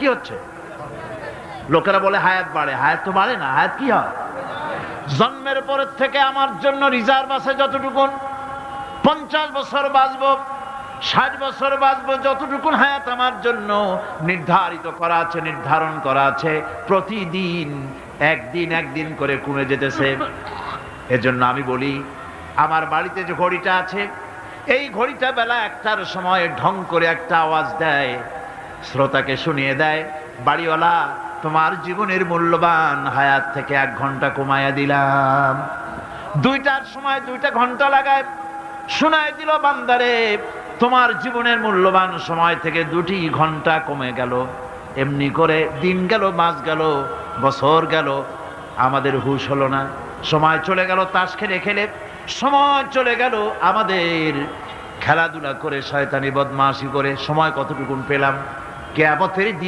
কি হচ্ছে? লোকেরা বলে হায়াত বাড়ে, হায়াত তো বাড়ে না। হায়াত কি হয়? জন্মের পরের থেকে আমার জন্য রিজার্ভ আছে যতটুকু, 50 বছর বাঁচবো, 60 বছর বাঁচবো, যতটুকু হায়াত আমার জন্য নির্ধারিত করা আছে, নির্ধারণ করা আছে, প্রতিদিন একদিন একদিন করে কমে যেতেছে। এজন্য আমি বলি, আমার বাড়িতে যে ঘড়িটা আছে, এই ঘড়িটা বেলা 1টার সময় ঢং করে একটা আওয়াজ দেয়, শ্রোতাকে শুনিয়ে দেয়, বাড়িওয়ালা তোমার জীবনের মূল্যবান হায়াত থেকে 1 ঘন্টা কমায়া দিলাম। 2টার সময় 2টা ঘন্টা লাগায় শোনায় দিল, বান্দারে তোমার জীবনের মূল্যবান সময় থেকে 2টি ঘন্টা কমে গেল। এমনি করে দিন গেল, মাস গেল, বছর গেল, আমাদের হুঁশ হলো না। সময় চলে গেল তাস খেলে খেলে, সময় চলে গেল আমাদের খেলাধুলা করে, শয়তানি বদমাশি করে। সময় কতটুকুন পেলাম? কিয়ামতের দিন